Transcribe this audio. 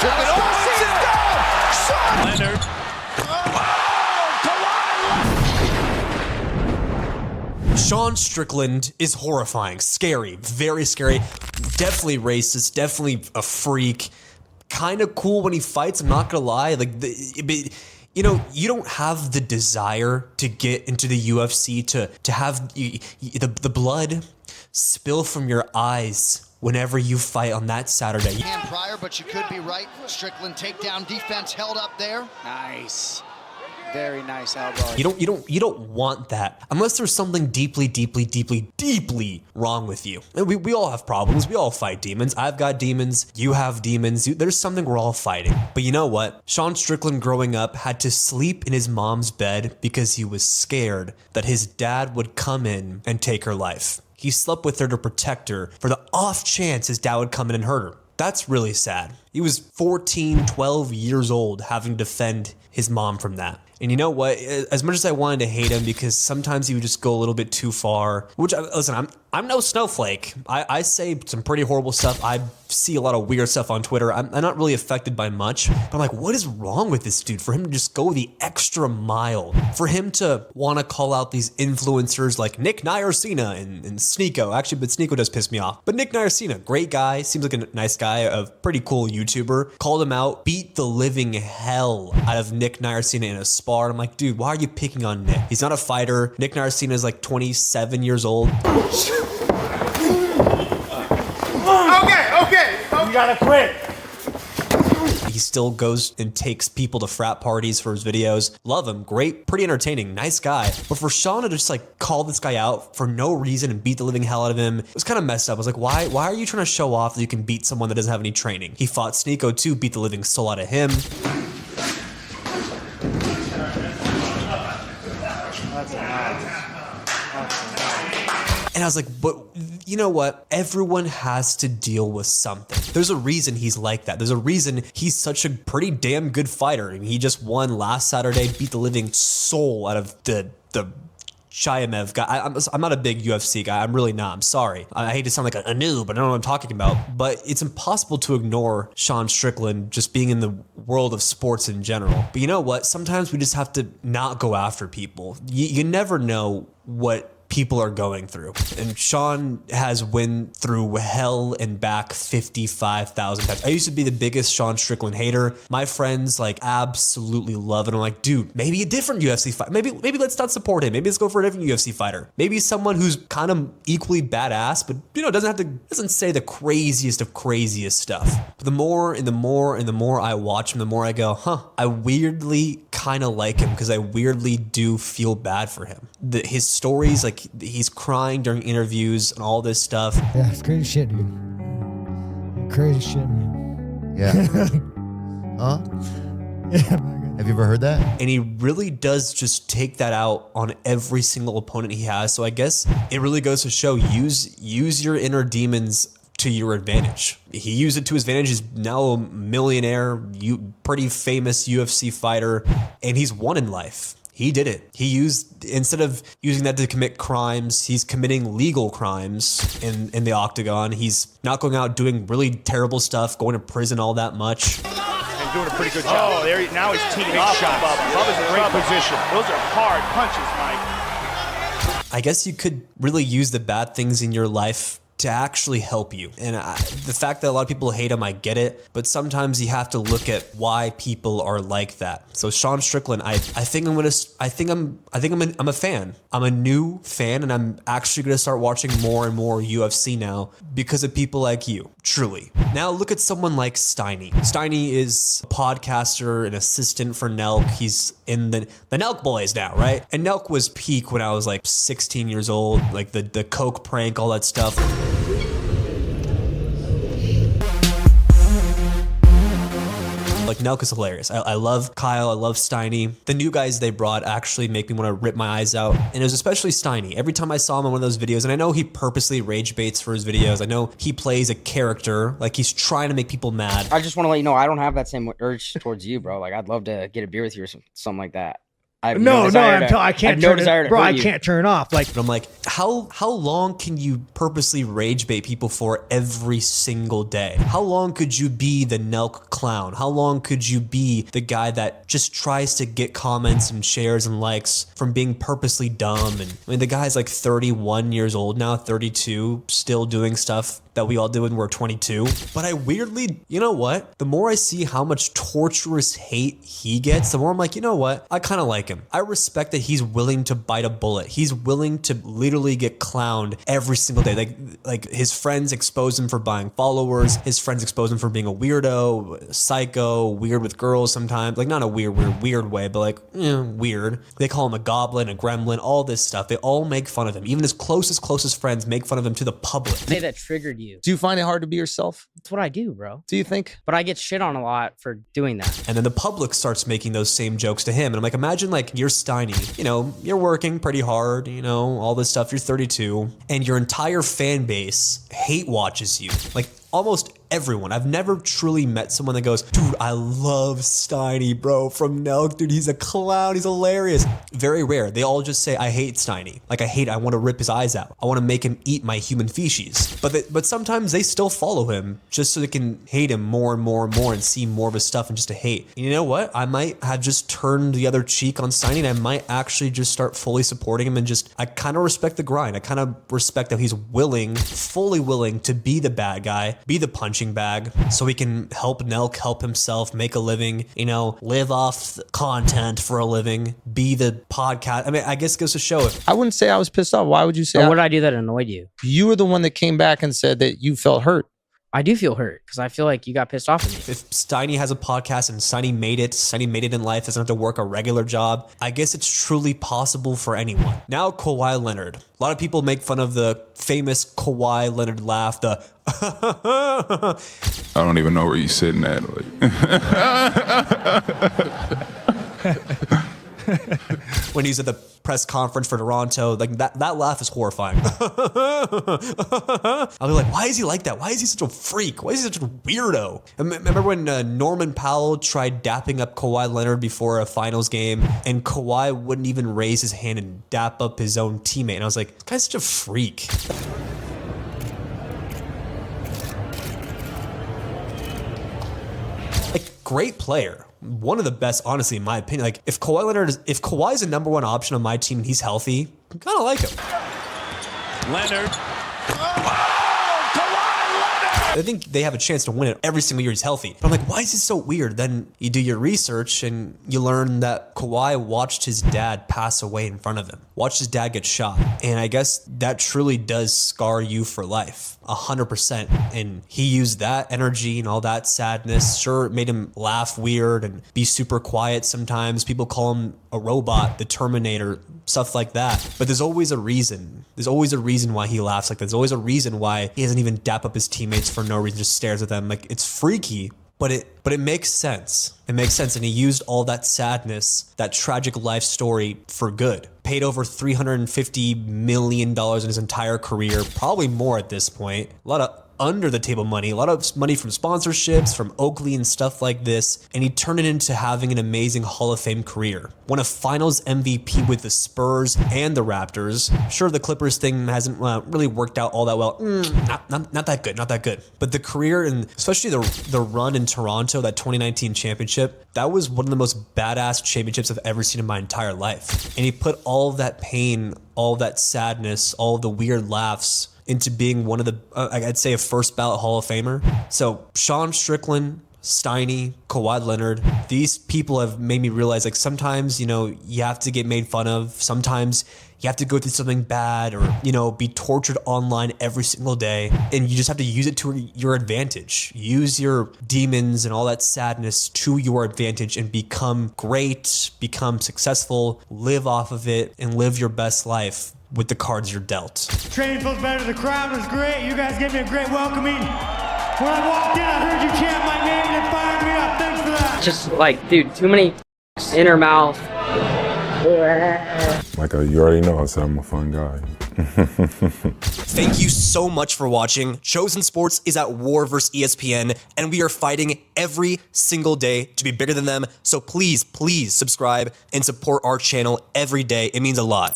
Strickland. Oh, she's down! Leonard. Sean Strickland is horrifying, scary, very scary, definitely racist, definitely a freak, kind of cool when he fights, I'm not gonna lie. Like, you know, you don't have the desire to get into the UFC to have the blood spill from your eyes whenever you fight on that Saturday. Hand prior, but you could be right. Strickland takedown defense held up there. Nice. Very nice elbow. You don't want that unless there's something deeply wrong with you. And we all have problems. We all fight demons. I've got demons. You have demons. There's something we're all fighting. But you know what? Sean Strickland growing up had to sleep in his mom's bed because he was scared that his dad would come in and take her life. He slept with her to protect her for the off chance his dad would come in and hurt her. That's really sad. He was 14, 12 years old having to defend his mom from that. And you know what? As much as I wanted to hate him because sometimes he would just go a little bit too far, which, listen, I'm no snowflake. I say some pretty horrible stuff. I see a lot of weird stuff on Twitter. I'm not really affected by much, but I'm like, what is wrong with this dude? For him to just go the extra mile, for him to want to call out these influencers like Nick Nayarcina and Sneeko. Actually, but Sneeko does piss me off. But Nick Nayarcina, great guy, seems like a nice guy, a pretty cool YouTuber, called him out, beat the living hell out of Nick Nayarcina in a spar. And I'm like, dude, why are you picking on Nick? He's not a fighter. Nick Nayarcina is like 27 years old. Okay. You gotta quit. He still goes and takes people to frat parties for his videos. Love him. Great, pretty entertaining, nice guy. But for Sean to just like call this guy out for no reason and beat the living hell out of him, it was kind of messed up. I was like, why are you trying to show off that you can beat someone that doesn't have any training? He fought Sneeko too, beat the living soul out of him. And I was like, but you know what? Everyone has to deal with something. There's a reason he's like that. There's a reason he's such a pretty damn good fighter. I mean, he just won last Saturday, beat the living soul out of the Shayamev guy. I'm not a big UFC guy. I'm really not. I'm sorry. I hate to sound like a noob, but I don't know what I'm talking about. But it's impossible to ignore Sean Strickland just being in the world of sports in general. But you know what? Sometimes we just have to not go after people. You never know what people are going through. And Sean has went through hell and back 55,000 times. I used to be the biggest Sean Strickland hater. My friends like absolutely love it. I'm like, dude, maybe a different UFC fight. Maybe let's not support him. Maybe let's go for a different UFC fighter. Maybe someone who's kind of equally badass, but you know, doesn't say the craziest of craziest stuff. But the more I watch him, the more I go, I weirdly kind of like him because I weirdly do feel bad for him. His stories, like he's crying during interviews and all this stuff. Yeah, it's crazy shit, dude. Crazy shit, man. Yeah. Huh? Yeah. Have you ever heard that? And he really does just take that out on every single opponent he has. So I guess it really goes to show, use your inner demons to your advantage. He used it to his advantage. He's now a millionaire, pretty famous UFC fighter, and he's won in life. He did it. Instead of using that to commit crimes, he's committing legal crimes in the octagon. He's not going out doing really terrible stuff, going to prison all that much. He's doing a pretty good job. Oh, now he's teeing off. Bubba's in a great position. Those are hard punches, Mike. I guess you could really use the bad things in your life to actually help you. And the fact that a lot of people hate him, I get it, but sometimes you have to look at why people are like that. So Sean Strickland, I think I'm a fan. I'm a new fan, and I'm actually gonna start watching more and more UFC now because of people like you, truly. Now look at someone like Steiny. Steiny is a podcaster, an assistant for Nelk. He's in the Nelk boys now, right? And Nelk was peak when I was like 16 years old, like the Coke prank, all that stuff. Like, Nelk is hilarious. I love Kyle. I love Steiny. The new guys they brought actually make me want to rip my eyes out. And it was especially Steiny. Every time I saw him in one of those videos, and I know he purposely rage baits for his videos. I know he plays a character. Like, he's trying to make people mad. I just want to let you know I don't have that same urge towards you, bro. Like, I'd love to get a beer with you or something like that. I have No, desire to- I can't I have no turn desire it, to bro. hurt I you. can't turn off. Like, But I'm like, how long can you purposely rage bait people for every single day? How long could you be the Nelk clown? How long could you be the guy that just tries to get comments and shares and likes from being purposely dumb? And I mean, the guy's like 31 years old now, 32, still doing stuff that we all did when we were 22. But I weirdly, you know what? The more I see how much torturous hate he gets, the more I'm like, you know what? I kind of like him. I respect that he's willing to bite a bullet. He's willing to literally get clowned every single day. Like his friends expose him for buying followers. His friends expose him for being a weirdo, psycho, weird with girls sometimes. Like not a weird way, but like, weird. They call him a goblin, a gremlin, all this stuff. They all make fun of him. Even his closest friends make fun of him to the public. Say that triggered you. Do you find it hard to be yourself? That's what I do, bro. Do you think? But I get shit on a lot for doing that. And then the public starts making those same jokes to him. And I'm like, imagine like you're Steiny, you're working pretty hard, all this stuff. You're 32 and your entire fan base hate watches you. Like almost everyone. I've never truly met someone that goes, dude, I love Steiny, bro, from Nelk. Dude, he's a clown. He's hilarious. Very rare. They all just say, I hate Steiny. Like I want to rip his eyes out. I want to make him eat my human feces. But sometimes they still follow him just so they can hate him more and more and more and see more of his stuff and just to hate. And you know what? I might have just turned the other cheek on Steiny and I might actually just start fully supporting him and I kind of respect the grind. I kind of respect that he's fully willing to be the bad guy, be the punching bag so he can help Nelk help himself make a living, live off content for a living, be the podcast. I mean, I guess it goes to show it. I wouldn't say I was pissed off. Why would you say What did I do that annoyed you? You were the one that came back and said that you felt hurt. I do feel hurt because I feel like you got pissed off at me. If Steiny has a podcast and Steiny made it in life, doesn't have to work a regular job, I guess it's truly possible for anyone. Now Kawhi Leonard. A lot of people make fun of the famous Kawhi Leonard laugh, the I don't even know where you're sitting at. when he's at the press conference for Toronto, like that laugh is horrifying. I'll be like, why is he like that? Why is he such a freak? Why is he such a weirdo? Remember when Norman Powell tried dapping up Kawhi Leonard before a finals game and Kawhi wouldn't even raise his hand and dap up his own teammate? And I was like, this guy's such a freak. Like, great player. One of the best, honestly, in my opinion. Like, if Kawhi's a number one option on my team and he's healthy, I kind of like him. Leonard. I think they have a chance to win it every single year he's healthy. But I'm like, why is this so weird? Then you do your research and you learn that Kawhi watched his dad pass away in front of him, watched his dad get shot. And I guess that truly does scar you for life, 100%. And he used that energy and all that sadness. Sure, it made him laugh weird and be super quiet sometimes. People call him a robot, the Terminator, stuff like that. But there's always a reason. There's always a reason why he laughs like that. There's always a reason why he doesn't even dap up his teammates for no reason, just stares at them. Like, it's freaky, but it makes sense. It makes sense. And he used all that sadness, that tragic life story for good. Paid over $350 million in his entire career, probably more at this point. A lot of under the table money, a lot of money from sponsorships, from Oakley and stuff like this. And he turned it into having an amazing Hall of Fame career. Won a finals MVP with the Spurs and the Raptors. Sure, the Clippers thing hasn't really worked out all that well. Not that good. But the career, and especially the run in Toronto, that 2019 championship, that was one of the most badass championships I've ever seen in my entire life. And he put all of that pain, all of that sadness, all of the weird laughs into being one of the, I'd say, a first ballot Hall of Famer. So Sean Strickland, Steiny, Kawhi Leonard, these people have made me realize, like, sometimes, you have to get made fun of. Sometimes you have to go through something bad or, be tortured online every single day. And you just have to use it to your advantage. Use your demons and all that sadness to your advantage and become great, become successful, live off of it, and live your best life with the cards you're dealt. Training feels better. The crowd was great. You guys gave me a great welcoming. When I walked in, I heard you chant my name and it fired me up. Thanks for that. Just like, dude, too many inner mouth. You already know I said I'm a fun guy. Thank you so much for watching. Chosen Sports is at war versus ESPN, and we are fighting every single day to be bigger than them. So please, please subscribe and support our channel every day. It means a lot.